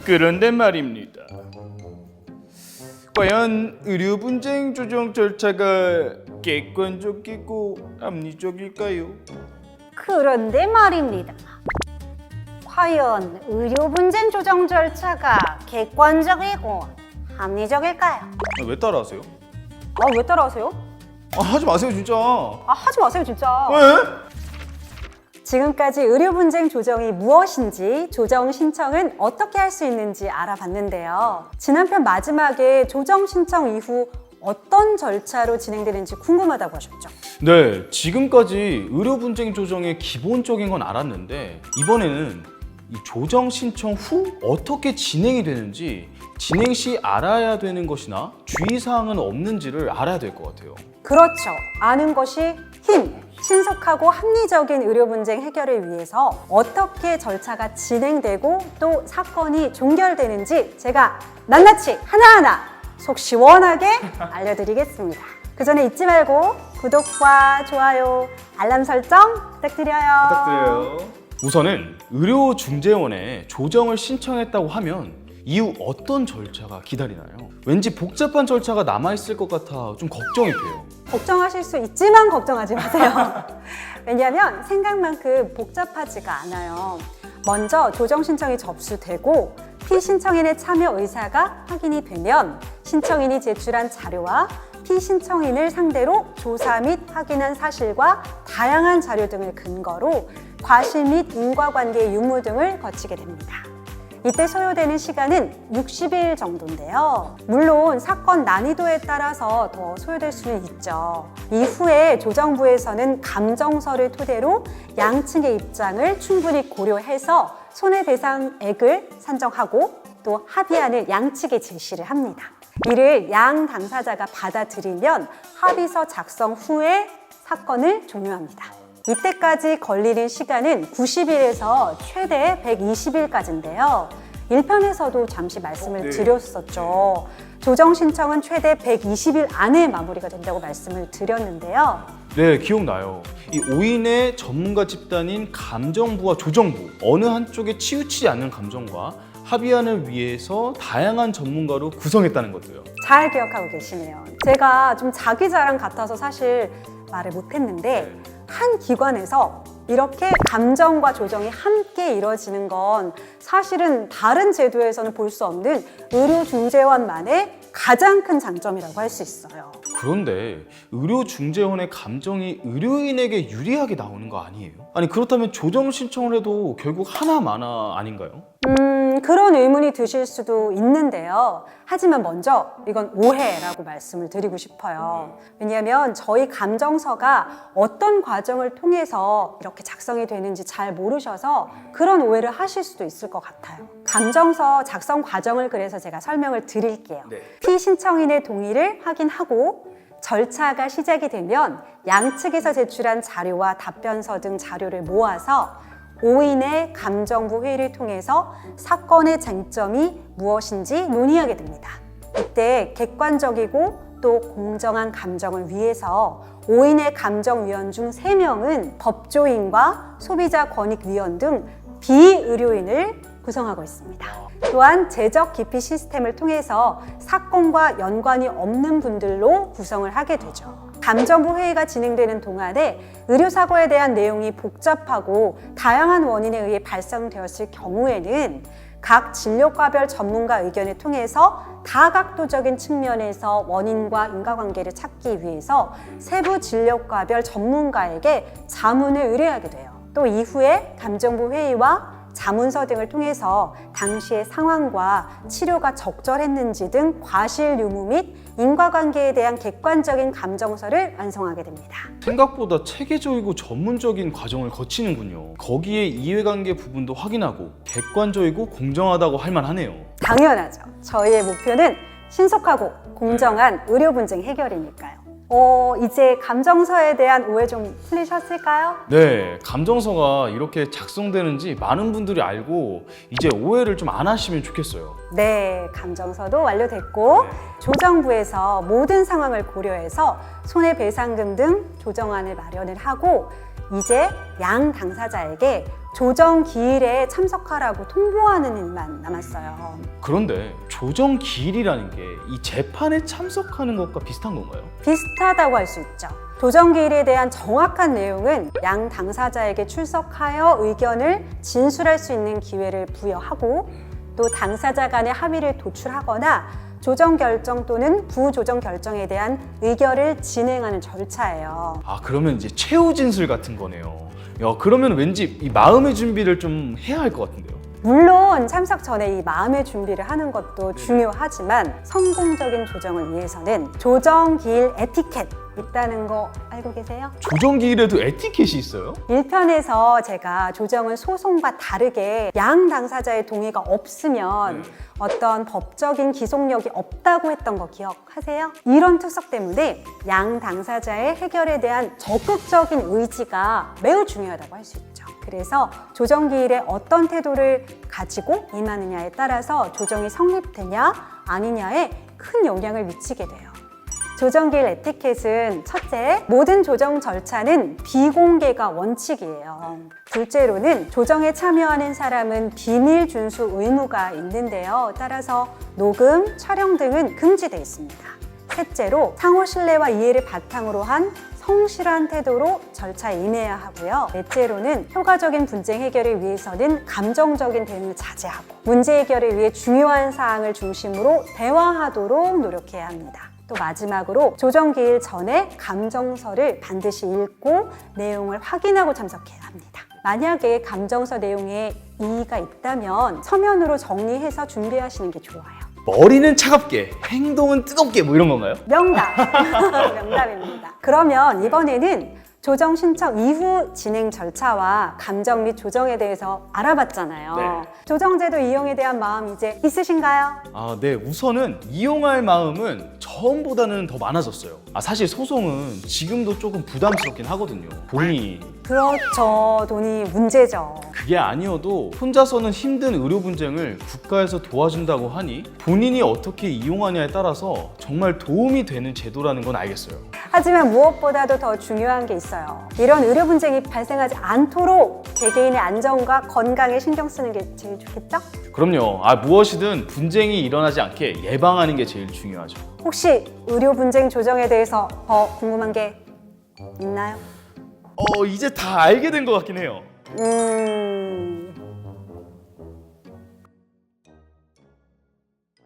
그런데 말입니다. 과연 의료 분쟁 조정 절차가 객관적이고 합리적일까요? 그런데 말입니다. 과연 의료 분쟁 조정 절차가 객관적이고 합리적일까요? 왜 따라하세요? 왜 따라하세요? 하지 마세요 진짜. 하지 마세요 진짜. 왜? 지금까지 의료 분쟁 조정이 무엇인지, 조정 신청은 어떻게 할 수 있는지 알아봤는데요. 지난 편 마지막에 조정 신청 이후 어떤 절차로 진행되는지 궁금하다고 하셨죠? 네, 지금까지 의료 분쟁 조정의 기본적인 건 알았는데 이번에는 이 조정 신청 후 어떻게 진행이 되는지, 진행 시 알아야 되는 것이나 주의사항은 없는지를 알아야 될 것 같아요. 그렇죠. 아는 것이 힘! 신속하고 합리적인 의료 분쟁 해결을 위해서 어떻게 절차가 진행되고 또 사건이 종결되는지 제가 낱낱이 하나하나 속 시원하게 알려드리겠습니다. 그 전에 잊지 말고 구독과 좋아요, 알람 설정 부탁드려요. 우선은 의료중재원에 조정을 신청했다고 하면 이후 어떤 절차가 기다리나요? 왠지 복잡한 절차가 남아있을 것 같아 좀 걱정이 돼요. 걱정하실 수 있지만 걱정하지 마세요. 왜냐하면 생각만큼 복잡하지가 않아요. 먼저 조정 신청이 접수되고 피신청인의 참여 의사가 확인이 되면 신청인이 제출한 자료와 피신청인을 상대로 조사 및 확인한 사실과 다양한 자료 등을 근거로 과실 및 인과관계 유무 등을 거치게 됩니다. 이때 소요되는 시간은 60일 정도인데요. 물론 사건 난이도에 따라서 더 소요될 수는 있죠. 이후에 조정부에서는 감정서를 토대로 양측의 입장을 충분히 고려해서 손해배상액을 산정하고 또 합의안을 양측에 제시를 합니다. 이를 양 당사자가 받아들이면 합의서 작성 후에 사건을 종료합니다. 이때까지 걸리는 시간은 90일에서 최대 120일까지인데요. 1편에서도 잠시 말씀을 드렸었죠. 조정 신청은 최대 120일 안에 마무리가 된다고 말씀을 드렸는데요. 네, 기억나요. 이 5인의 전문가 집단인 감정부와 조정부, 어느 한쪽에 치우치지 않는 감정과 합의안을 위해서 다양한 전문가로 구성했다는 것도요. 잘 기억하고 계시네요. 제가 좀 자기 자랑 같아서 사실 말을 못했는데 한 기관에서 이렇게 감정과 조정이 함께 이루어지는 건 사실은 다른 제도에서는 볼 수 없는 의료중재원만의 가장 큰 장점이라고 할 수 있어요. 그런데 의료중재원의 감정이 의료인에게 유리하게 나오는 거 아니에요? 아니 그렇다면 조정 신청을 해도 결국 하나마나 아닌가요? 그런 의문이 드실 수도 있는데요. 하지만 먼저 이건 오해라고 말씀을 드리고 싶어요. 왜냐하면 저희 감정서가 어떤 과정을 통해서 이렇게 작성이 되는지 잘 모르셔서 그런 오해를 하실 수도 있을 것 같아요. 감정서 작성 과정을 그래서 제가 설명을 드릴게요. 피신청인의 동의를 확인하고 절차가 시작이 되면 양측에서 제출한 자료와 답변서 등 자료를 모아서 5인의 감정부 회의를 통해서 사건의 쟁점이 무엇인지 논의하게 됩니다. 이때 객관적이고 또 공정한 감정을 위해서 5인의 감정위원 중 3명은 법조인과 소비자권익위원 등 비의료인을 구성하고 있습니다. 또한 재적 기피 시스템을 통해서 사건과 연관이 없는 분들로 구성을 하게 되죠. 감정부 회의가 진행되는 동안에 의료사고에 대한 내용이 복잡하고 다양한 원인에 의해 발생되었을 경우에는 각 진료과별 전문가 의견을 통해서 다각도적인 측면에서 원인과 인과관계를 찾기 위해서 세부 진료과별 전문가에게 자문을 의뢰하게 돼요. 또 이후에 감정부 회의와 자문서 등을 통해서 당시의 상황과 치료가 적절했는지 등 과실 유무 및 인과관계에 대한 객관적인 감정서를 완성하게 됩니다. 생각보다 체계적이고 전문적인 과정을 거치는군요. 거기에 이해관계 부분도 확인하고 객관적이고 공정하다고 할 만하네요. 당연하죠. 저희의 목표는 신속하고 공정한 의료 분쟁 해결이니까요. 이제 감정서에 대한 오해 좀 풀리셨을까요? 네, 감정서가 이렇게 작성되는지 많은 분들이 알고 이제 오해를 좀 안 하시면 좋겠어요. 네, 감정서도 완료됐고 조정부에서 모든 상황을 고려해서 손해배상금 등 조정안을 마련을 하고 이제 양 당사자에게 조정 기일에 참석하라고 통보하는 일만 남았어요. 그런데 조정 기일이라는 게 이 재판에 참석하는 것과 비슷한 건가요? 비슷하다고 할 수 있죠. 조정 기일에 대한 정확한 내용은 양 당사자에게 출석하여 의견을 진술할 수 있는 기회를 부여하고 또 당사자 간의 합의를 도출하거나 조정 결정 또는 부조정 결정에 대한 의결을 진행하는 절차예요. 아, 그러면 이제 최후 진술 같은 거네요. 야, 그러면 왠지 이 마음의 준비를 좀 해야 할 것 같은데요. 물론 참석 전에 이 마음의 준비를 하는 것도 중요하지만 성공적인 조정을 위해서는 조정 기일 에티켓 있다는 거 알고 계세요? 조정 기일에도 에티켓이 있어요? 1편에서 제가 조정은 소송과 다르게 양 당사자의 동의가 없으면 어떤 법적인 기속력이 없다고 했던 거 기억하세요? 이런 특성 때문에 양 당사자의 해결에 대한 적극적인 의지가 매우 중요하다고 할 수 있죠. 그래서 조정 기일에 어떤 태도를 가지고 임하느냐에 따라서 조정이 성립되냐 아니냐에 큰 영향을 미치게 돼요. 조정기일 에티켓은 첫째, 모든 조정 절차는 비공개가 원칙이에요. 둘째로는 조정에 참여하는 사람은 비밀 준수 의무가 있는데요. 따라서 녹음, 촬영 등은 금지되어 있습니다. 셋째로 상호 신뢰와 이해를 바탕으로 한 성실한 태도로 절차에 임해야 하고요. 넷째로는 효과적인 분쟁 해결을 위해서는 감정적인 대응을 자제하고 문제 해결을 위해 중요한 사항을 중심으로 대화하도록 노력해야 합니다. 또 마지막으로 조정기일 전에 감정서를 반드시 읽고 내용을 확인하고 참석해야 합니다. 만약에 감정서 내용에 이의가 있다면 서면으로 정리해서 준비하시는 게 좋아요. 머리는 차갑게, 행동은 뜨겁게 뭐 이런 건가요? 명답! 명답입니다. 그러면 이번에는 조정 신청 이후 진행 절차와 감정 및 조정에 대해서 알아봤잖아요. 네. 조정제도 이용에 대한 마음 이제 있으신가요? 아, 네. 우선은 이용할 마음은 처음보다는 더 많아졌어요. 아, 사실 소송은 지금도 조금 부담스럽긴 하거든요. 돈이. 그렇죠. 돈이 문제죠. 그게 아니어도 혼자서는 힘든 의료 분쟁을 국가에서 도와준다고 하니 본인이 어떻게 이용하냐에 따라서 정말 도움이 되는 제도라는 건 알겠어요. 하지만 무엇보다도 더 중요한 게 있어요. 이런 의료 분쟁이 발생하지 않도록 개개인의 안전과 건강에 신경 쓰는 게 제일 좋겠죠? 그럼요. 아, 무엇이든 분쟁이 일어나지 않게 예방하는 게 제일 중요하죠. 혹시 의료 분쟁 조정에 대해서 더 궁금한 게 있나요? 이제 다 알게 된 것 같긴 해요.